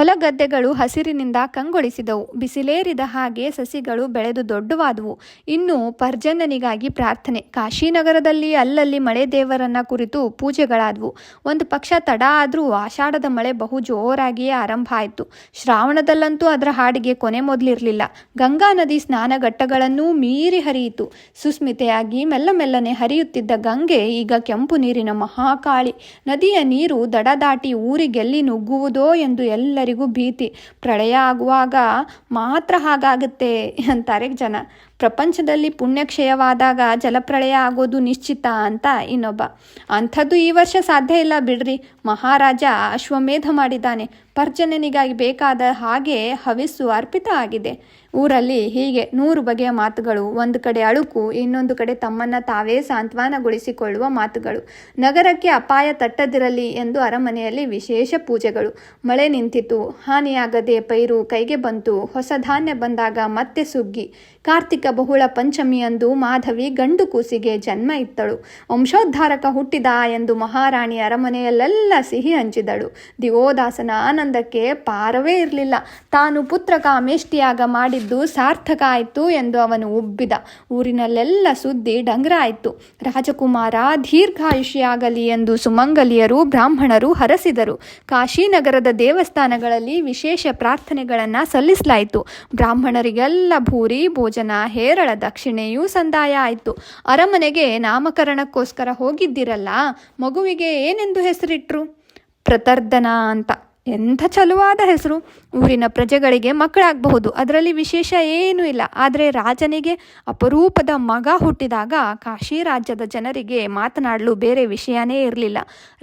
ಹೊಲಗದ್ದೆಗಳು ಹಸಿರಿನಿಂದ ಕಂಗೊಳಿಸಿದವು. ಬಿಸಿಲೇರಿದ ಹಾಗೆ ಸಸಿಗಳು ಬೆಳೆದು ದೊಡ್ಡವಾದವು. ಇನ್ನು ಪರ್ಜನ್ಯನಿಗಾಗಿ ಪ್ರಾರ್ಥನೆ. ಕಾಶಿನಗರದಲ್ಲಿ ಅಲ್ಲಲ್ಲಿ ಮಳೆ ದೇವರನ್ನ ಕುರಿತು ಪೂಜೆಗಳಾದವು. ಒಂದು ಪಕ್ಷ ತಡ ಆದರೂ ಆಷಾಢದ ಮಳೆ ಬಹು ಜೋರಾಗಿಯೇ ಆರಂಭ ಆಯಿತು. ಶ್ರಾವಣದಲ್ಲಂತೂ ಅದರ ಹಾಡಿಗೆ ಕೊನೆ ಮೊದಲಿರಲಿಲ್ಲ. ಗಂಗಾ ನದಿ ಸ್ನಾನಘಟ್ಟಗಳನ್ನೂ ಮೀರಿ ಹರಿಯಿತು. ಸುಸ್ಮಿತೆಯಾಗಿ ಮೆಲ್ಲನೆ ಹರಿಯುತ್ತಿದ್ದ ಗಂಗೆ ಈಗ ಕೆಂಪು ನೀರಿನ ಮಹಾಕಾಳಿ. ನದಿಯ ನೀರು ದಡ ದಾಟಿ ಊರಿಗೆಲ್ಲಿ ನುಗ್ಗುವುದೋ ಎಂದು ಎಲ್ಲರಿಗೂ ಭೀತಿ. ಪ್ರಳಯ ಆಗುವಾಗ ಮಾತ್ರ ಹಾಗಾಗುತ್ತೆ ಅಂತಾರೆ ಜನ. ಪ್ರಪಂಚದಲ್ಲಿ ಪುಣ್ಯಕ್ಷಯವಾದಾಗ ಜಲಪ್ರಳಯ ಆಗೋದು ನಿಶ್ಚಿತ ಅಂತ ಇನ್ನೊಬ್ಬ. ಅಂಥದ್ದು ಈ ವರ್ಷ ಸಾಧ್ಯ ಇಲ್ಲ ಬಿಡ್ರಿ. ಮಹಾರಾಜ ಅಶ್ವಮೇಧ ಮಾಡಿದ್ದಾನೆ. ಪರ್ಜನ್ಯನಿಗಾಗಿ ಬೇಕಾದ ಹಾಗೆ ಹವಿಸ್ಸು ಅರ್ಪಿತ ಆಗಿದೆ. ಊರಲ್ಲಿ ಹೀಗೆ 100 ಬಗೆಯ ಮಾತುಗಳು. ಒಂದು ಕಡೆ ಅಳುಕು, ಇನ್ನೊಂದು ಕಡೆ ತಮ್ಮನ್ನು ತಾವೇ ಸಾಂತ್ವನಗೊಳಿಸಿಕೊಳ್ಳುವ ಮಾತುಗಳು. ನಗರಕ್ಕೆ ಅಪಾಯ ತಟ್ಟದಿರಲಿ ಎಂದು ಅರಮನೆಯಲ್ಲಿ ವಿಶೇಷ ಪೂಜೆಗಳು. ಮಳೆ ನಿಂತಿತು, ಹಾನಿಯಾಗದೆ ಪೈರು ಕೈಗೆ ಬಂತು. ಹೊಸ ಧಾನ್ಯ ಬಂದಾಗ ಮತ್ತೆ ಸುಗ್ಗಿ. ಕಾರ್ತಿಕ ಬಹುಳ ಪಂಚಮಿಯಂದು ಮಾಧವಿ ಗಂಡು ಕೂಸಿಗೆ ಜನ್ಮ ಇತ್ತಳು. ವಂಶೋದ್ಧಾರಕ ಹುಟ್ಟಿದ ಎಂದು ಮಹಾರಾಣಿ ಅರಮನೆಯಲ್ಲೆಲ್ಲ ಸಿಹಿ ಹಂಚಿದಳು. ದಿವೋದಾಸನ ಆನಂದಕ್ಕೆ ಪಾರವೇ ಇರಲಿಲ್ಲ. ತಾನು ಪುತ್ರ ಕಾಮೇಷ್ಟಿಯಾಗ ಮಾಡಿದ್ದು ಸಾರ್ಥಕ ಆಯಿತು ಎಂದು ಅವನು ಉಬ್ಬಿದ. ಊರಿನಲ್ಲೆಲ್ಲ ಸುದ್ದಿ ಡಂಗ್ರ ಆಯಿತು. ರಾಜಕುಮಾರ ದೀರ್ಘಾಯುಷಿಯಾಗಲಿ ಎಂದು ಸುಮಂಗಲಿಯರು ಬ್ರಾಹ್ಮಣರು ಹರಸಿದರು. ಕಾಶಿನಗರದ ದೇವಸ್ಥಾನಗಳಲ್ಲಿ ವಿಶೇಷ ಪ್ರಾರ್ಥನೆಗಳನ್ನು ಸಲ್ಲಿಸಲಾಯಿತು. ಬ್ರಾಹ್ಮಣರಿಗೆಲ್ಲ ಭೂರಿ ಭೋಜನ, ಹೇರಳ ದಕ್ಷಿಣೆಯೂ ಸಂದಾಯ ಆಯಿತು. ಅರಮನೆಗೆ ನಾಮಕರಣಕ್ಕೋಸ್ಕರ ಹೋಗಿದ್ದಿರಲ್ಲ, ಮಗುವಿಗೆ ಏನೆಂದು ಹೆಸರಿಟ್ರು? ಪ್ರತರ್ಧನ ಅಂತ. ಎಂಥ ಚಲುವಾದ ಹೆಸರು. ಊರಿನ ಪ್ರಜೆಗಳಿಗೆ ಮಕ್ಕಳಾಗಬಹುದು, ಅದರಲ್ಲಿ ವಿಶೇಷ ಏನೂ ಇಲ್ಲ. ಆದರೆ ರಾಜನಿಗೆ ಅಪರೂಪದ ಮಗ ಹುಟ್ಟಿದಾಗ ಕಾಶಿ ರಾಜ್ಯದ ಜನರಿಗೆ ಮಾತನಾಡಲು ಬೇರೆ ವಿಷಯನೇ ಇರಲಿಲ್ಲ.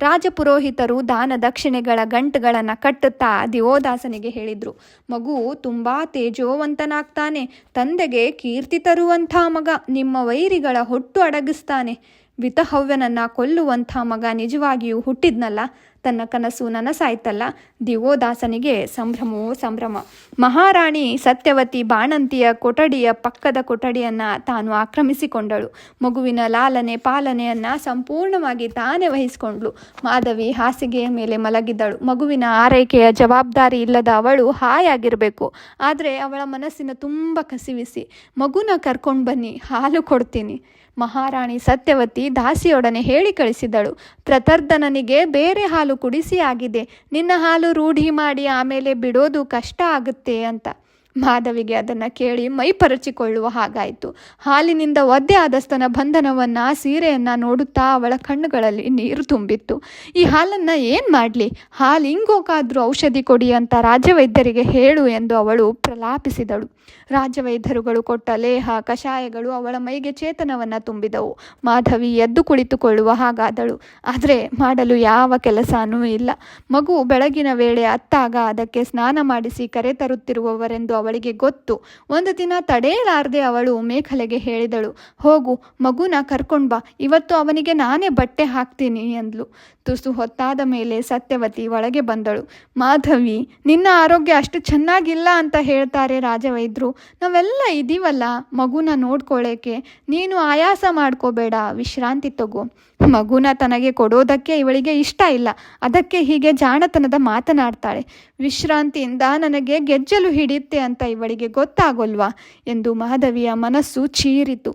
ರಾಜಪುರೋಹಿತರು ದಾನ ದಕ್ಷಿಣೆಗಳ ಗಂಟುಗಳನ್ನು ಕಟ್ಟುತ್ತಾ ದಿವೋದಾಸನಿಗೆ ಹೇಳಿದರು, ಮಗು ತುಂಬ ತೇಜೋವಂತನಾಗ್ತಾನೆ, ತಂದೆಗೆ ಕೀರ್ತಿ ತರುವಂಥ ಮಗ, ನಿಮ್ಮ ವೈರಿಗಳ ಹೊಟ್ಟು ಅಡಗಿಸ್ತಾನೆ. ವಿತಹವ್ಯನನ್ನು ಕೊಲ್ಲುವಂಥ ಮಗ ನಿಜವಾಗಿಯೂ ಹುಟ್ಟಿದ್ನಲ್ಲ, ತನ್ನ ಕನಸು ನನಸಾಯ್ತಲ್ಲ. ದಿವೋದಾಸನಿಗೆ ಸಂಭ್ರಮವೋ ಸಂಭ್ರಮ. ಮಹಾರಾಣಿ ಸತ್ಯವತಿ ಬಾಣಂತಿಯ ಕೊಠಡಿಯ ಪಕ್ಕದ ಕೊಠಡಿಯನ್ನು ತಾನು ಆಕ್ರಮಿಸಿಕೊಂಡಳು. ಮಗುವಿನ ಲಾಲನೆ ಪಾಲನೆಯನ್ನು ಸಂಪೂರ್ಣವಾಗಿ ತಾನೇ ವಹಿಸಿಕೊಂಡ್ಳು. ಮಾಧವಿ ಹಾಸಿಗೆಯ ಮೇಲೆ ಮಲಗಿದ್ದಳು. ಮಗುವಿನ ಆರೈಕೆಯ ಜವಾಬ್ದಾರಿ ಇಲ್ಲದ ಅವಳು ಹಾಯಾಗಿರಬೇಕು. ಆದರೆ ಅವಳ ಮನಸ್ಸಿನ ತುಂಬ ಕಸಿವಿಸಿ. ಮಗುನ ಕರ್ಕೊಂಡು ಬನ್ನಿ, ಹಾಲು ಕೊಡ್ತೀನಿ. ಮಹಾರಾಣಿ ಸತ್ಯವತಿ ದಾಸಿಯೊಡನೆ ಹೇಳಿ ಕಳಿಸಿದಳು, ಪ್ರತರ್ಧನನಿಗೆ ಬೇರೆ ಹಾಲು ಕುಡಿಸಿ ಆಗಿದೆ, ನಿನ್ನ ಹಾಲು ರೂಢಿ ಮಾಡಿ ಆಮೇಲೆ ಬಿಡೋದು ಕಷ್ಟ ಆಗುತ್ತೆ ಅಂತ. ಮಾಧವಿಗೆ ಅದನ್ನು ಕೇಳಿ ಮೈ ಪರಚಿಕೊಳ್ಳುವ ಹಾಗಾಯಿತು. ಹಾಲಿನಿಂದ ಒದ್ದೆ ಆದಸ್ತನ ಬಂಧನವನ್ನು, ಸೀರೆಯನ್ನು ನೋಡುತ್ತಾ ಅವಳ ಕಣ್ಣುಗಳಲ್ಲಿ ನೀರು ತುಂಬಿತ್ತು. ಈ ಹಾಲನ್ನು ಏನು ಮಾಡಲಿ? ಹಾಲು ಹಿಂಗೋಕಾದ್ರೂ ಔಷಧಿ ಕೊಡಿ ಅಂತ ರಾಜವೈದ್ಯರಿಗೆ ಹೇಳು ಎಂದು ಅವಳು ಪ್ರಲಾಪಿಸಿದಳು. ರಾಜವೈದ್ಯರುಗಳು ಕೊಟ್ಟ ಲೇಹ ಕಷಾಯಗಳು ಅವಳ ಮೈಗೆ ಚೇತನವನ್ನು ತುಂಬಿದವು. ಮಾಧವಿ ಎದ್ದು ಕುಳಿತುಕೊಳ್ಳುವ ಹಾಗಾದಳು. ಆದರೆ ಮಾಡಲು ಯಾವ ಕೆಲಸನೂ ಇಲ್ಲ. ಮಗು ಬೆಳಗಿನ ವೇಳೆ ಅತ್ತಾಗ ಅದಕ್ಕೆ ಸ್ನಾನ ಮಾಡಿಸಿ ಕರೆ ತರುತ್ತಿರುವವರೆಂದು ಅವಳಿಗೆ ಗೊತ್ತು. ಒಂದು ದಿನ ತಡೆಯಲಾರದೆ ಅವಳು ಮೇಖಲೆಗೆ ಹೇಳಿದಳು, ಹೋಗು ಮಗುನ ಕರ್ಕೊಂಡು ಬಾ, ಇವತ್ತು ಅವನಿಗೆ ನಾನೇ ಬಟ್ಟೆ ಹಾಕ್ತೀನಿ ಎಂದ್ಲು. ತುಸು ಹೊತ್ತಾದ ಮೇಲೆ ಸತ್ಯವತಿ ಒಳಗೆ ಬಂದಳು. ಮಾಧವಿ, ನಿನ್ನ ಆರೋಗ್ಯ ಅಷ್ಟು ಚೆನ್ನಾಗಿಲ್ಲ ಅಂತ ಹೇಳ್ತಾರೆ ರಾಜವೈದ್ಯರು. ನಾವೆಲ್ಲ ಇದೀವಲ್ಲ ಮಗುನ ನೋಡ್ಕೊಳ್ಳೋಕೆ, ನೀನು ಆಯಾಸ ಮಾಡ್ಕೋಬೇಡ, ವಿಶ್ರಾಂತಿ ತಗೋ. ಮಗುನ ತನಗೆ ಕೊಡೋದಕ್ಕೆ ಇವಳಿಗೆ ಇಷ್ಟ ಇಲ್ಲ, ಅದಕ್ಕೆ ಹೀಗೆ ಜಾಣತನದ ಮಾತನಾಡ್ತಾಳೆ. ವಿಶ್ರಾಂತಿಯಿಂದ ನನಗೆ ಗೆಜ್ಜಲು ಹಿಡಿಯುತ್ತೆ ಅಂತ ಇವಳಿಗೆ ಗೊತ್ತಾಗೋಲ್ವಾ ಎಂದು ಮಾಧವಿಯ ಮನಸ್ಸು ಚೀರಿತು.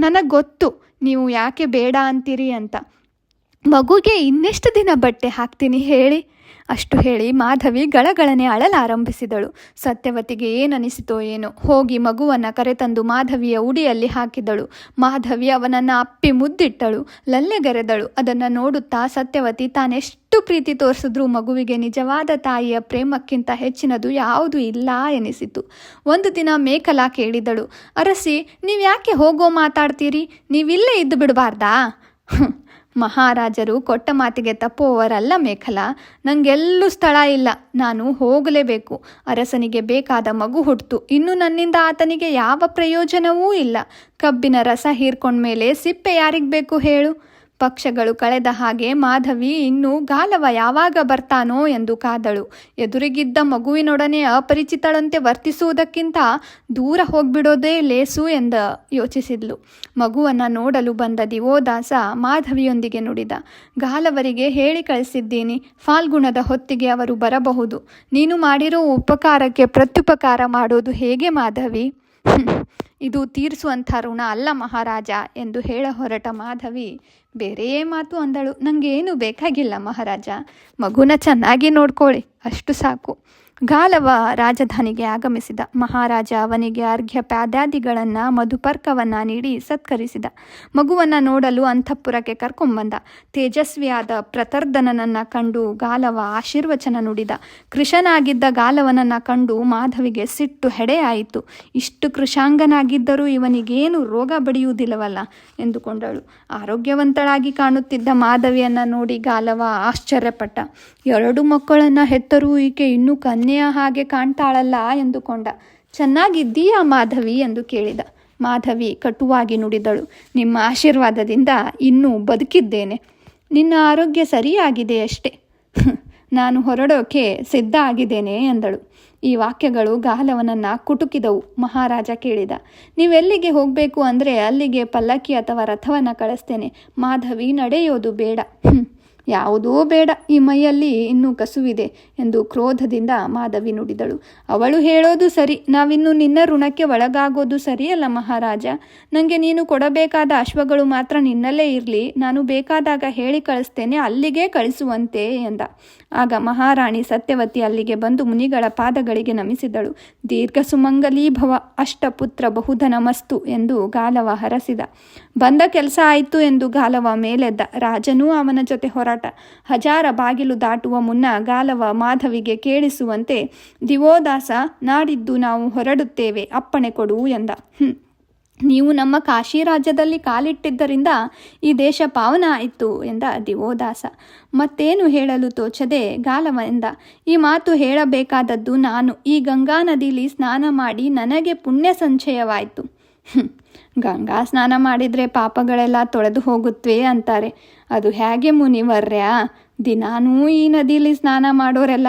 ನನಗೆ ಗೊತ್ತು ನೀವು ಯಾಕೆ ಬೇಡ ಅಂತೀರಿ ಅಂತ. ಮಗುಗೆ ಇನ್ನೆಷ್ಟು ದಿನ ಬಟ್ಟೆ ಹಾಕ್ತೀನಿ ಹೇಳಿ? ಅಷ್ಟು ಹೇಳಿ ಮಾಧವಿ ಗಳಗಳನೆ ಅಳಲಾರಂಭಿಸಿದಳು. ಸತ್ಯವತಿಗೆ ಏನನಿಸಿತೋ ಏನೋ, ಹೋಗಿ ಮಗುವನ್ನು ಕರೆತಂದು ಮಾಧವಿಯ ಉಡಿಯಲ್ಲಿ ಹಾಕಿದಳು. ಮಾಧವಿ ಅವನನ್ನು ಅಪ್ಪಿ ಮುದ್ದಿಟ್ಟಳು, ಲಲ್ಲೆಗೆರೆದಳು. ಅದನ್ನು ನೋಡುತ್ತಾ ಸತ್ಯವತಿ ತಾನೆಷ್ಟು ಪ್ರೀತಿ ತೋರಿಸಿದ್ರೂ ಮಗುವಿಗೆ ನಿಜವಾದ ತಾಯಿಯ ಪ್ರೇಮಕ್ಕಿಂತ ಹೆಚ್ಚಿನದು ಯಾವುದೂ ಇಲ್ಲ ಎನಿಸಿತು. ಒಂದು ದಿನ ಮೇಖಲಾ ಕೇಳಿದಳು, ಅರಸಿ, ನೀವು ಯಾಕೆ ಹೋಗೋ ಮಾತಾಡ್ತೀರಿ? ನೀವಿಲ್ಲೇ ಇದ್ದು ಬಿಡಬಾರ್ದಾ? ಮಹಾರಾಜರು ಕೊಟ್ಟ ಮಾತಿಗೆ ತಪ್ಪುವವರಲ್ಲ ಮೇಖಲಾ. ನನಗೆಲ್ಲೂ ಸ್ಥಳ ಇಲ್ಲ, ನಾನು ಹೋಗಲೇಬೇಕು. ಅರಸನಿಗೆ ಬೇಕಾದ ಮಗು ಹುಟ್ಟಿತು, ಇನ್ನು ನನ್ನಿಂದ ಆತನಿಗೆ ಯಾವ ಪ್ರಯೋಜನವೂ ಇಲ್ಲ. ಕಬ್ಬಿನ ರಸ ಹೀರ್ಕೊಂಡ್ಮೇಲೆ ಸಿಪ್ಪೆ ಯಾರಿಗೆ ಬೇಕು ಹೇಳು? ಪಕ್ಷಗಳು ಕಳೆದ ಹಾಗೆ ಮಾಧವಿ ಇನ್ನು ಗಾಲವ ಯಾವಾಗ ಬರ್ತಾನೋ ಎಂದು ಕಾದಳು. ಎದುರಿಗಿದ್ದ ಮಗುವಿನೊಡನೆ ಅಪರಿಚಿತಳಂತೆ ವರ್ತಿಸುವುದಕ್ಕಿಂತ ದೂರ ಹೋಗ್ಬಿಡೋದೇ ಲೇಸು ಎಂದ ಯೋಚಿಸಿದ್ಲು. ಮಗುವನ್ನು ನೋಡಲು ಬಂದ ದಿವೋದಾಸ ಮಾಧವಿಯೊಂದಿಗೆ ನುಡಿದ. ಗಾಲವರಿಗೆ ಹೇಳಿ ಕಳಿಸಿದ್ದೀನಿ, ಫಾಲ್ಗುಣದ ಹೊತ್ತಿಗೆ ಅವರು ಬರಬಹುದು. ನೀನು ಮಾಡಿರೋ ಉಪಕಾರಕ್ಕೆ ಪ್ರತ್ಯುಪಕಾರ ಮಾಡೋದು ಹೇಗೆ ಮಾಧವಿ? ಇದು ತೀರಿಸುವಂಥ ಋಣ ಅಲ್ಲ ಮಹಾರಾಜ ಎಂದು ಹೇಳ ಹೊರಟ ಮಾಧವಿ ಬೇರೆಯೇ ಮಾತು ಅಂದಳು. ನನಗೇನು ಬೇಕಾಗಿಲ್ಲ ಮಹಾರಾಜ, ಮಗುನ ಚೆನ್ನಾಗಿ ನೋಡ್ಕೊಳ್ಳಿ, ಅಷ್ಟು ಸಾಕು. ಗಾಲವ ರಾಜಧಾನಿಗೆ ಆಗಮಿಸಿದ. ಮಹಾರಾಜ ಅವನಿಗೆ ಅರ್ಘ್ಯ ಪ್ಯಾದ್ಯಾದಿಗಳನ್ನು ಮಧುಪರ್ಕವನ್ನು ನೀಡಿ ಸತ್ಕರಿಸಿದ. ಮಗುವನ್ನು ನೋಡಲು ಅಂತಃಪುರಕ್ಕೆ ಕರ್ಕೊಂಬಂದ. ತೇಜಸ್ವಿಯಾದ ಪ್ರತರ್ಧನನನ್ನು ಕಂಡು ಗಾಲವ ಆಶೀರ್ವಚನ ನುಡಿದ. ಕೃಶನಾಗಿದ್ದ ಗಾಲವನನ್ನು ಕಂಡು ಮಾಧವಿಗೆ ಸಿಟ್ಟು ಹೆಡೆಯಾಯಿತು. ಇಷ್ಟು ಕೃಶಾಂಗನಾಗಿದ್ದರೂ ಇವನಿಗೇನು ರೋಗ ಬಡಿಯುವುದಿಲ್ಲವಲ್ಲ ಎಂದುಕೊಂಡಳು. ಆರೋಗ್ಯವಂತಳಾಗಿ ಕಾಣುತ್ತಿದ್ದ ಮಾಧವಿಯನ್ನು ನೋಡಿ ಗಾಲವ ಆಶ್ಚರ್ಯಪಟ್ಟ. 2 ಮಕ್ಕಳನ್ನು ಹೆತ್ತರೂ ಈಕೆ ಇನ್ನೂ ಕನ್ಯೆಯ ಹಾಗೆ ಕಾಣ್ತಾಳಲ್ಲ ಎಂದುಕೊಂಡ. ಚೆನ್ನಾಗಿದ್ದೀಯಾ ಮಾಧವಿ ಎಂದು ಕೇಳಿದ. ಮಾಧವಿ ಕಟುವಾಗಿ ನುಡಿದಳು. ನಿಮ್ಮ ಆಶೀರ್ವಾದದಿಂದ ಇನ್ನೂ ಬದುಕಿದ್ದೇನೆ. ನಿನ್ನ ಆರೋಗ್ಯ ಸರಿಯಾಗಿದೆಯಷ್ಟೇ. ನಾನು ಹೊರಡೋಕೆ ಸಿದ್ಧ ಆಗಿದ್ದೇನೆ ಎಂದಳು. ಈ ವಾಕ್ಯಗಳು ಗಾಲವನನ್ನು ಕುಟುಕಿದವು. ಮಹಾರಾಜ ಕೇಳಿದ. ನೀವೆಲ್ಲಿಗೆ ಹೋಗಬೇಕು ಅಂದರೆ ಅಲ್ಲಿಗೆ ಪಲ್ಲಕ್ಕಿ ಅಥವಾ ರಥವನ್ನು ಕಳಿಸ್ತೇನೆ. ಮಾಧವಿ ನಡೆಯೋದು ಬೇಡ. ಯಾವುದೂ ಬೇಡ, ಈ ಮೈಯಲ್ಲಿ ಇನ್ನೂ ಕಸುವಿದೆ ಎಂದು ಕ್ರೋಧದಿಂದ ಮಾಧವಿ ನುಡಿದಳು. ಅವಳು ಹೇಳೋದು ಸರಿ, ನಾವಿನ್ನು ನಿನ್ನ ಋಣಕ್ಕೆ ಒಳಗಾಗೋದು ಸರಿಯಲ್ಲ ಮಹಾರಾಜ. ನನಗೆ ನೀನು ಕೊಡಬೇಕಾದ ಅಶ್ವಗಳು ಮಾತ್ರ ನಿನ್ನಲ್ಲೇ ಇರಲಿ, ನಾನು ಬೇಕಾದಾಗ ಹೇಳಿ ಕಳಿಸ್ತೇನೆ, ಅಲ್ಲಿಗೆ ಕಳಿಸುವಂತೆ ಎಂದ. ಆಗ ಮಹಾರಾಣಿ ಸತ್ಯವತಿ ಅಲ್ಲಿಗೆ ಬಂದು ಮುನಿಗಳ ಪಾದಗಳಿಗೆ ನಮಿಸಿದಳು. ದೀರ್ಘ ಸುಮಂಗಲೀಭವ, ಅಷ್ಟಪುತ್ರ ಬಹುಧನ ಮಸ್ತು ಎಂದು ಗಾಲವ ಹರಸಿದ. ಬಂದ ಕೆಲಸ ಆಯಿತು ಎಂದು ಗಾಲವ ಮೇಲೆದ್ದ. ರಾಜನೂ ಅವನ ಜೊತೆ ಹೊರಟ. ಹಜಾರ ಬಾಗಿಲು ದಾಟುವ ಮುನ್ನ ಗಾಲವ ಮಾಧವಿಗೆ ಕೇಳಿಸುವಂತೆ, ದಿವೋದಾಸ, ನಾಡಿದ್ದು ನಾವು ಹೊರಡುತ್ತೇವೆ, ಅಪ್ಪಣೆ ಕೊಡು ಎಂದ. ನೀವು ನಮ್ಮ ಕಾಶಿ ರಾಜ್ಯದಲ್ಲಿ ಕಾಲಿಟ್ಟಿದ್ದರಿಂದ ಈ ದೇಶ ಪಾವನ ಆಯಿತು ಎಂದ ದಿವೋದಾಸ. ಮತ್ತೇನು ಹೇಳಲು ತೋಚದೆ ಗಾಲವ ಎಂದ. ಈ ಮಾತು ಹೇಳಬೇಕಾದದ್ದು ನಾನು. ಈ ಗಂಗಾ ನದಿಲಿ ಸ್ನಾನ ಮಾಡಿ ನನಗೆ ಪುಣ್ಯ ಸಂಚಯವಾಯಿತು. ಗಂಗಾ ಸ್ನಾನ ಮಾಡಿದರೆ ಪಾಪಗಳೆಲ್ಲ ತೊಳೆದು ಹೋಗುತ್ತವೆ ಅಂತಾರೆ. ಅದು ಹೇಗೆ ಮುನಿವರ್ಯ? ದಿನಾನೂ ಈ ನದಿಲಿ ಸ್ನಾನ ಮಾಡೋರೆಲ್ಲ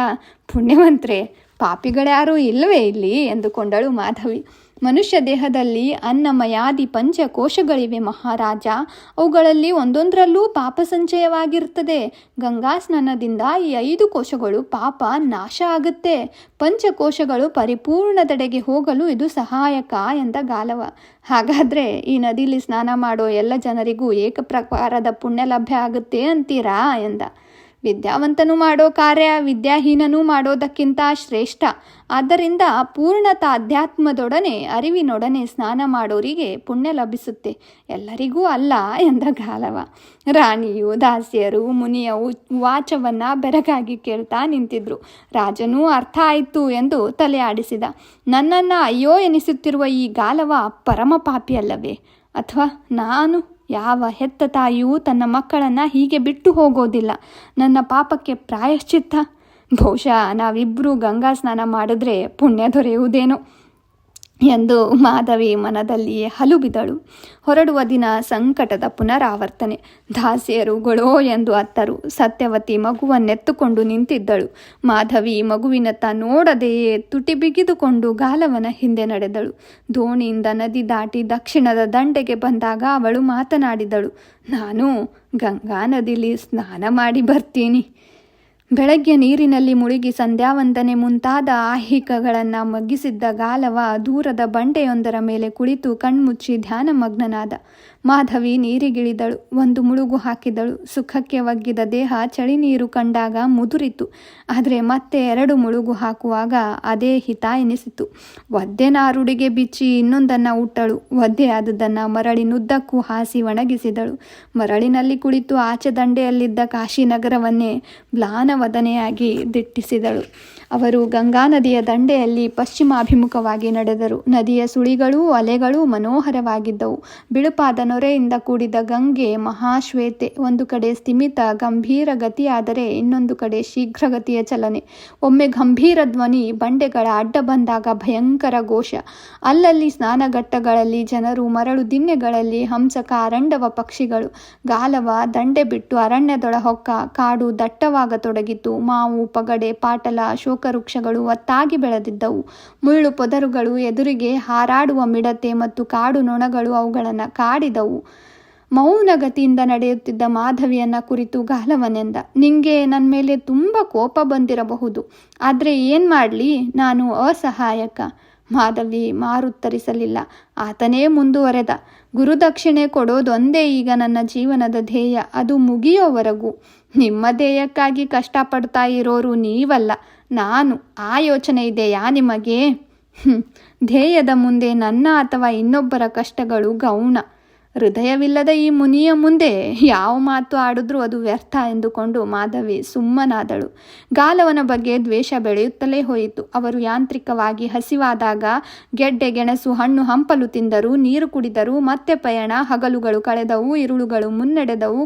ಪುಣ್ಯವಂತರೇ, ಪಾಪಿಗಳ್ಯಾರೂ ಇಲ್ಲವೇ ಇಲ್ಲಿ ಎಂದುಕೊಂಡಳು ಮಾಧವಿ. ಮನುಷ್ಯ ದೇಹದಲ್ಲಿ ಅನ್ನಮಯಾದಿ ಪಂಚಕೋಶಗಳಿವೆ ಮಹಾರಾಜ. ಅವುಗಳಲ್ಲಿ ಒಂದೊಂದರಲ್ಲೂ ಪಾಪ ಸಂಚಯವಾಗಿರ್ತದೆ. ಗಂಗಾ ಸ್ನಾನದಿಂದ ಈ 5 ಕೋಶಗಳು ಪಾಪ ನಾಶ ಆಗುತ್ತೆ. ಪಂಚಕೋಶಗಳು ಪರಿಪೂರ್ಣದೆಡೆಗೆ ಹೋಗಲು ಇದು ಸಹಾಯಕ ಎಂದ ಗಾಲವ. ಹಾಗಾದರೆ ಈ ನದಿಲಿ ಸ್ನಾನ ಮಾಡೋ ಎಲ್ಲ ಜನರಿಗೂ ಏಕಪ್ರಕಾರದ ಪುಣ್ಯ ಲಭ್ಯ ಆಗುತ್ತೆ ಅಂತೀರಾ ಎಂದ. ವಿದ್ಯಾವಂತನು ಮಾಡೋ ಕಾರ್ಯ ವಿದ್ಯಾಹೀನನೂ ಮಾಡೋದಕ್ಕಿಂತ ಶ್ರೇಷ್ಠ. ಆದ್ದರಿಂದ ಪೂರ್ಣತ ಅಧ್ಯಾತ್ಮದೊಡನೆ ಅರಿವಿನೊಡನೆ ಸ್ನಾನ ಮಾಡೋರಿಗೆ ಪುಣ್ಯ ಲಭಿಸುತ್ತೆ, ಎಲ್ಲರಿಗೂ ಅಲ್ಲ ಎಂದ ಗಾಲವ. ರಾಣಿಯು ದಾಸಿಯರು ಮುನಿಯ ವಾಚವನ್ನು ಬೆರಗಾಗಿ ಕೇಳ್ತಾ ನಿಂತಿದ್ರು. ರಾಜನೂ ಅರ್ಥ ಆಯಿತು ಎಂದು ತಲೆ ಆಡಿಸಿದ. ನನ್ನನ್ನು ಅಯ್ಯೋ ಎನಿಸುತ್ತಿರುವ ಈ ಗಾಲವ ಪರಮ ಪಾಪಿಯಲ್ಲವೇ? ಅಥವಾ ನಾನು? ಯಾವ ಹೆತ್ತ ತಾಯಿಯೂ ತನ್ನ ಮಕ್ಕಳನ್ನು ಹೀಗೆ ಬಿಟ್ಟು ಹೋಗೋದಿಲ್ಲ. ನನ್ನ ಪಾಪಕ್ಕೆ ಪ್ರಾಯಶ್ಚಿತ್ತ? ಬಹುಶಃ ನಾವಿಬ್ಬರೂ ಗಂಗಾ ಸ್ನಾನ ಮಾಡಿದ್ರೆ ಪುಣ್ಯ ದೊರೆಯುವುದೇನೋ ಎಂದು ಮಾಧವಿ ಮನದಲ್ಲಿಯೇ ಹಲುಬಿದಳು. ಹೊರಡುವ ದಿನ ಸಂಕಟದ ಪುನರಾವರ್ತನೆ. ದಾಸಿಯರು ಗೊಳೋ ಎಂದು ಅತ್ತರು. ಸತ್ಯವತಿ ಮಗುವನ್ನೆತ್ತುಕೊಂಡು ನಿಂತಿದ್ದಳು. ಮಾಧವಿ ಮಗುವಿನತ್ತ ನೋಡದೆಯೇ ತುಟಿ ಬಿಗಿದುಕೊಂಡು ಗಾಲವನ ಹಿಂದೆ ನಡೆದಳು. ದೋಣಿಯಿಂದ ನದಿ ದಾಟಿ ದಕ್ಷಿಣದ ದಂಡೆಗೆ ಬಂದಾಗ ಅವಳು ಮಾತನಾಡಿದಳು. ನಾನು ಗಂಗಾ ನದಿಲಿ ಸ್ನಾನ ಮಾಡಿ ಬರ್ತೀನಿ. ಬೆಳಗ್ಗೆ ನೀರಿನಲ್ಲಿ ಮುಳುಗಿ ಸಂಧ್ಯಾವಂದನೆ ಮುಂತಾದ ಆಹಿಕಗಳನ್ನು ಮಗ್ಗಿಸಿದ್ದ ಗಾಲವ ದೂರದ ಬಂಡೆಯೊಂದರ ಮೇಲೆ ಕುಳಿತು ಕಣ್ಮುಚ್ಚಿ ಧ್ಯಾನಮಗ್ನನಾದ. ಮಾಧವಿ ನೀರಿಗಿಳಿದಳು. 1 ಮುಳುಗು ಹಾಕಿದಳು. ಸುಖಕ್ಕೆ ಒಗ್ಗಿದ ದೇಹ ಚಳಿ ನೀರು ಕಂಡಾಗ ಮುದುರಿತು. ಆದರೆ ಮತ್ತೆ 2 ಮುಳುಗು ಹಾಕುವಾಗ ಅದೇ ಹಿತ ಎನಿಸಿತು. ಒದ್ದೆ ನಾರುಡಿಗೆ ಬಿಚ್ಚಿ ಇನ್ನೊಂದನ್ನು ಉಟ್ಟಳು. ಒದ್ದೆ ಆದುದನ್ನು ಮರಳಿನುದ್ದಕ್ಕೂ ಹಾಸಿ ಒಣಗಿಸಿದಳು. ಮರಳಿನಲ್ಲಿ ಕುಳಿತು ಆಚೆ ದಂಡೆಯಲ್ಲಿದ್ದ ಕಾಶಿನಗರವನ್ನೇ ಮ್ಲಾನವದನೆಯಾಗಿ ದಿಟ್ಟಿಸಿದಳು. ಅವರು ಗಂಗಾ ನದಿಯ ದಂಡೆಯಲ್ಲಿ ಪಶ್ಚಿಮಾಭಿಮುಖವಾಗಿ ನಡೆದರು. ನದಿಯ ಸುಳಿಗಳೂ ಅಲೆಗಳೂ ಮನೋಹರವಾಗಿದ್ದವು. ಬಿಳುಪಾದ ನೊರೆಯಿಂದ ಕೂಡಿದ ಗಂಗೆ ಮಹಾಶ್ವೇತೆ. ಒಂದು ಕಡೆ ಸ್ಥಿಮಿತ ಗಂಭೀರ ಗತಿಯಾದರೆ ಇನ್ನೊಂದು ಕಡೆ ಶೀಘ್ರಗತಿಯ ಚಲನೆ. ಒಮ್ಮೆ ಗಂಭೀರ ಧ್ವನಿ, ಬಂಡೆಗಳ ಅಡ್ಡ ಬಂದಾಗ ಭಯಂಕರ ಘೋಷ. ಅಲ್ಲಲ್ಲಿ ಸ್ನಾನಘಟ್ಟಗಳಲ್ಲಿ ಜನರು, ಮರಳು ದಿಣ್ಣೆಗಳಲ್ಲಿ ಹಂಸಕ ಅರಂಡವ ಪಕ್ಷಿಗಳು. ಗಾಲವ ದಂಡೆ ಬಿಟ್ಟು ಅರಣ್ಯದೊಳ ಹೊಕ್ಕ. ಕಾಡು ದಟ್ಟವಾಗತೊಡಗಿತು. ಮಾವು, ಪಗಡೆ, ಪಾಟಲ, ಶೋಕವೃಕ್ಷಗಳು ಒತ್ತಾಗಿ ಬೆಳೆದಿದ್ದವು. ಮುಳ್ಳು ಪೊದರುಗಳು ಎದುರಿಗೆ ಹಾರಾಡುವ ಮಿಡತೆ ಮತ್ತು ಕಾಡು ನೊಣಗಳು ಅವುಗಳನ್ನು ಕಾಡಿದವು. ಮೌನಗತಿಯಿಂದ ನಡೆಯುತ್ತಿದ್ದ ಮಾಧವಿಯನ್ನ ಕುರಿತು ಗಾಲವನೆಂದ, ನಿಂಗೆ ನನ್ನ ಮೇಲೆ ತುಂಬ ಕೋಪ ಬಂದಿರಬಹುದು, ಆದರೆ ಏನು ಮಾಡಲಿ, ನಾನು ಅಸಹಾಯಕ. ಮಾಧವಿ ಮಾರುತ್ತರಿಸಲಿಲ್ಲ. ಆತನೇ ಮುಂದುವರೆದ, ಗುರುದಕ್ಷಿಣೆ ಕೊಡೋದೊಂದೇ ಈಗ ನನ್ನ ಜೀವನದ ಧ್ಯೇಯ, ಅದು ಮುಗಿಯೋವರೆಗೂ. ನಿಮ್ಮ ಧ್ಯೇಯಕ್ಕಾಗಿ ಕಷ್ಟಪಡ್ತಾ ಇರೋರು ನೀವಲ್ಲ, ನಾನು. ಆ ಯೋಚನೆ ಇದೆಯಾ ನಿಮಗೆ? ಧ್ಯೇಯದ ಮುಂದೆ ನನ್ನ ಅಥವಾ ಇನ್ನೊಬ್ಬರ ಕಷ್ಟಗಳು ಗೌಣ. ಹೃದಯವಿಲ್ಲದ ಈ ಮುನಿಯ ಮುಂದೆ ಯಾವ ಮಾತು ಆಡಿದ್ರೂ ಅದು ವ್ಯರ್ಥ ಎಂದುಕೊಂಡು ಮಾಧವಿ ಸುಮ್ಮನಾದಳು. ಗಾಲವನ ಬಗ್ಗೆ ದ್ವೇಷ ಬೆಳೆಯುತ್ತಲೇ ಹೋಯಿತು. ಅವರು ಯಾಂತ್ರಿಕವಾಗಿ ಹಸಿವಾದಾಗ ಗೆಡ್ಡೆ ಗೆಣಸು ಹಣ್ಣು ಹಂಪಲು ತಿಂದರು, ನೀರು ಕುಡಿದರು. ಮತ್ತೆ ಪಯಣ. ಹಗಲುಗಳು ಕಳೆದವು, ಇರುಳುಗಳು ಮುನ್ನಡೆದವು.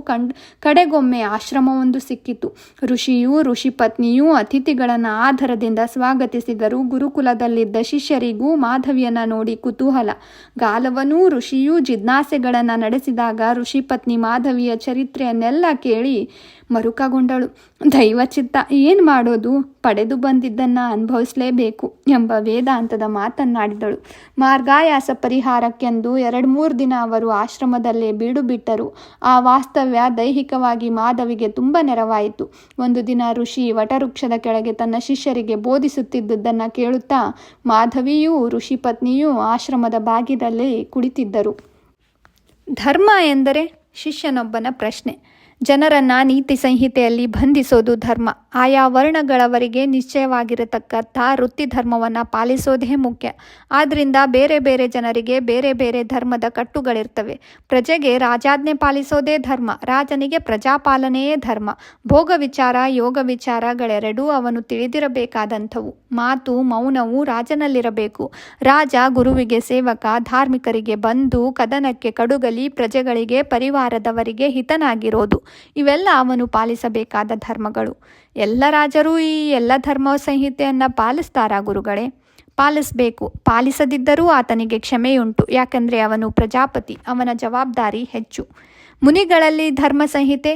ಕಡೆಗೊಮ್ಮೆ ಆಶ್ರಮವೊಂದು ಸಿಕ್ಕಿತು. ಋಷಿಯೂ ಋಷಿ ಪತ್ನಿಯೂ ಅತಿಥಿಗಳನ್ನು ಆದರದಿಂದ ಸ್ವಾಗತಿಸಿದರು. ಗುರುಕುಲದಲ್ಲಿದ್ದ ಶಿಷ್ಯರಿಗೂ ಮಾಧವಿಯನ್ನ ನೋಡಿ ಕುತೂಹಲ. ಗಾಲವನೂ ಋಷಿಯೂ ಜಿಜ್ಞಾಸೆಗಳನ್ನು ನಡೆಸಿದಾಗ ಋಷಿ ಪತ್ನಿ ಮಾಧವಿಯ ಚರಿತ್ರೆಯನ್ನೆಲ್ಲ ಕೇಳಿ ಮರುಕಗೊಂಡಳು. ದೈವಚಿತ್ತ, ಏನು ಮಾಡೋದು, ಪಡೆದು ಬಂದಿದ್ದನ್ನು ಅನುಭವಿಸಲೇಬೇಕು ಎಂಬ ವೇದಾಂತದ ಮಾತನ್ನಾಡಿದಳು. ಮಾರ್ಗಾಯಾಸ ಪರಿಹಾರಕ್ಕೆಂದು 2-3 ದಿನ ಅವರು ಆಶ್ರಮದಲ್ಲೇ ಬೀಡು ಬಿಟ್ಟರು. ಆ ವಾಸ್ತವ್ಯ ದೈಹಿಕವಾಗಿ ಮಾಧವಿಗೆ ತುಂಬ ನೆರವಾಯಿತು. ಒಂದು ದಿನ ಋಷಿ ವಟವೃಕ್ಷದ ಕೆಳಗೆ ತನ್ನ ಶಿಷ್ಯರಿಗೆ ಬೋಧಿಸುತ್ತಿದ್ದುದನ್ನು ಕೇಳುತ್ತಾ ಮಾಧವಿಯೂ ಋಷಿ ಪತ್ನಿಯೂ ಆಶ್ರಮದ ಬಾಗಿಲಲ್ಲಿ ಕುಳಿತಿದ್ದರು. ಧರ್ಮ ಎಂದರೆ ಶಿಷ್ಯನೊಬ್ಬನ ಪ್ರಶ್ನೆ. ಜನರನ್ನು ನೀತಿ ಸಂಹಿತೆಯಲ್ಲಿ ಬಂಧಿಸೋದು ಧರ್ಮ. ಆಯಾ ವರ್ಣಗಳವರಿಗೆ ನಿಶ್ಚಯವಾಗಿರತಕ್ಕಂಥ ವೃತ್ತಿ ಧರ್ಮವನ್ನು ಪಾಲಿಸೋದೇ ಮುಖ್ಯ. ಆದ್ದರಿಂದ ಬೇರೆ ಬೇರೆ ಜನರಿಗೆ ಬೇರೆ ಬೇರೆ ಧರ್ಮದ ಕಟ್ಟುಗಳಿರ್ತವೆ. ಪ್ರಜೆಗೆ ರಾಜಾಜ್ಞೆ ಪಾಲಿಸೋದೇ ಧರ್ಮ, ರಾಜನಿಗೆ ಪ್ರಜಾಪಾಲನೆಯೇ ಧರ್ಮ. ಭೋಗ ವಿಚಾರ, ಯೋಗ ವಿಚಾರಗಳೆರಡೂ ಅವನು ತಿಳಿದಿರಬೇಕಾದಂಥವು. ಮಾತು, ಮೌನವು ರಾಜನಲ್ಲಿರಬೇಕು. ರಾಜ ಗುರುವಿಗೆ ಸೇವಕ, ಧಾರ್ಮಿಕರಿಗೆ ಬಂಧು, ಕದನಕ್ಕೆ ಕಡುಗಲಿ, ಪ್ರಜೆಗಳಿಗೆ ಪರಿವಾರದವರಿಗೆ ಹಿತನಾಗಿರೋದು. ಇವೆಲ್ಲ ಅವನು ಪಾಲಿಸಬೇಕಾದ ಧರ್ಮಗಳು. ಎಲ್ಲ ರಾಜರೂ ಈ ಎಲ್ಲ ಧರ್ಮ ಸಂಹಿತೆಯನ್ನು ಪಾಲಿಸ್ತಾರಾ ಗುರುಗಳೇ? ಪಾಲಿಸಬೇಕು. ಪಾಲಿಸದಿದ್ದರೂ ಆತನಿಗೆ ಕ್ಷಮೆಯುಂಟು. ಯಾಕಂದರೆ ಅವನು ಪ್ರಜಾಪತಿ, ಅವನ ಜವಾಬ್ದಾರಿ ಹೆಚ್ಚು. ಮುನಿಗಳಲ್ಲಿ ಧರ್ಮ ಸಂಹಿತೆ.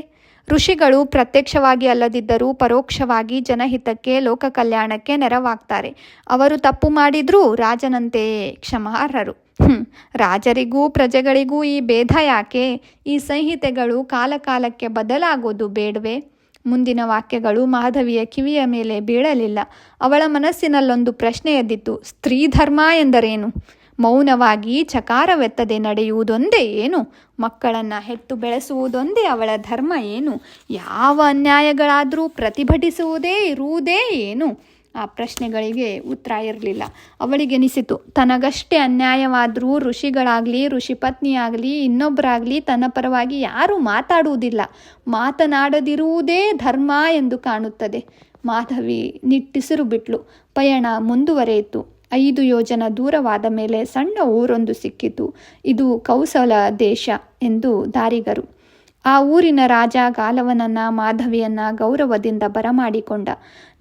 ಋಷಿಗಳು ಪ್ರತ್ಯಕ್ಷವಾಗಿ ಅಲ್ಲದಿದ್ದರೂ ಪರೋಕ್ಷವಾಗಿ ಜನಹಿತಕ್ಕೆ, ಲೋಕ ಕಲ್ಯಾಣಕ್ಕೆ ನೆರವಾಗ್ತಾರೆ. ಅವರು ತಪ್ಪು ಮಾಡಿದ್ರೂ ರಾಜನಂತೆಯೇ ಕ್ಷಮಾರ್ಹರು. ರಾಜರಿಗೂ ಪ್ರಜೆಗಳಿಗೂ ಈ ಭೇದ ಯಾಕೆ? ಈ ಸಂಹಿತೆಗಳು ಕಾಲಕಾಲಕ್ಕೆ ಬದಲಾಗೋದು ಬೇಡವೇ? ಮುಂದಿನ ವಾಕ್ಯಗಳು ಮಾಧವಿಯ ಕಿವಿಯ ಮೇಲೆ ಬೀಳಲಿಲ್ಲ. ಅವಳ ಮನಸ್ಸಿನಲ್ಲೊಂದು ಪ್ರಶ್ನೆ ಎದ್ದಿತು. ಸ್ತ್ರೀ ಧರ್ಮ ಎಂದರೇನು? ಮೌನವಾಗಿ ಚಕಾರವೆತ್ತದೆ ನಡೆಯುವುದೊಂದೇ ಏನು? ಮಕ್ಕಳನ್ನು ಹೆತ್ತು ಬೆಳೆಸುವುದೊಂದೇ ಅವಳ ಧರ್ಮ ಏನು? ಯಾವ ಅನ್ಯಾಯಗಳಾದರೂ ಪ್ರತಿಭಟಿಸುವುದೇ ಇರುವುದೇ ಏನು? ಆ ಪ್ರಶ್ನೆಗಳಿಗೆ ಉತ್ತರ ಇರಲಿಲ್ಲ. ಅವಳಿಗೆನಿಸಿತು, ತನಗಷ್ಟೇ ಅನ್ಯಾಯವಾದರೂ ಋಷಿಗಳಾಗಲಿ, ಋಷಿ ಪತ್ನಿಯಾಗಲಿ, ಇನ್ನೊಬ್ಬರಾಗಲಿ ತನ್ನ ಪರವಾಗಿ ಯಾರೂ ಮಾತಾಡುವುದಿಲ್ಲ. ಮಾತನಾಡದಿರುವುದೇ ಧರ್ಮ ಎಂದು ಕಾಣುತ್ತದೆ. ಮಾಧವಿ ನಿಟ್ಟಿಸಿರು ಬಿಟ್ಲು. ಪಯಣ ಮುಂದುವರೆಯಿತು. 5 ಯೋಜನ ದೂರವಾದ ಮೇಲೆ ಸಣ್ಣ ಊರೊಂದು ಸಿಕ್ಕಿತು. ಇದು ಕೌಸಲ ದೇಶ ಎಂದು ದಾರಿಗರು. ಆ ಊರಿನ ರಾಜ ಗಾಲವನನ್ನ, ಮಾಧವಿಯನ್ನ ಗೌರವದಿಂದ ಬರಮಾಡಿಕೊಂಡ.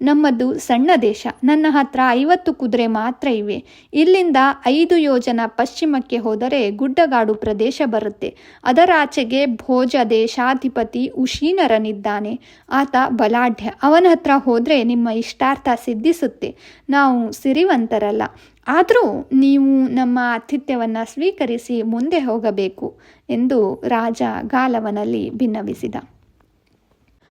ನಮ್ಮದು ಸಣ್ಣ ದೇಶ. ನನ್ನ ಹತ್ರ 50 ಕುದುರೆ ಮಾತ್ರ ಇವೆ. ಇಲ್ಲಿಂದ 5 ಯೋಜನ ಪಶ್ಚಿಮಕ್ಕೆ ಹೋದರೆ ಗುಡ್ಡಗಾಡು ಪ್ರದೇಶ ಬರುತ್ತೆ. ಅದರಾಚೆಗೆ ಭೋಜ ದೇಶಾಧಿಪತಿ ಉಶೀನರನಿದ್ದಾನೆ. ಆತ ಬಲಾಢ್ಯ. ಅವನ ಹತ್ರ ಹೋದರೆ ನಿಮ್ಮ ಇಷ್ಟಾರ್ಥ ಸಿದ್ಧಿಸುತ್ತೆ. ನಾವು ಸಿರಿವಂತರಲ್ಲ, ಆದರೂ ನೀವು ನಮ್ಮ ಆತಿಥ್ಯವನ್ನು ಸ್ವೀಕರಿಸಿ ಮುಂದೆ ಹೋಗಬೇಕು ಎಂದು ರಾಜ ಗಾಲವನಲ್ಲಿ ಭಿನ್ನವಿಸಿದ.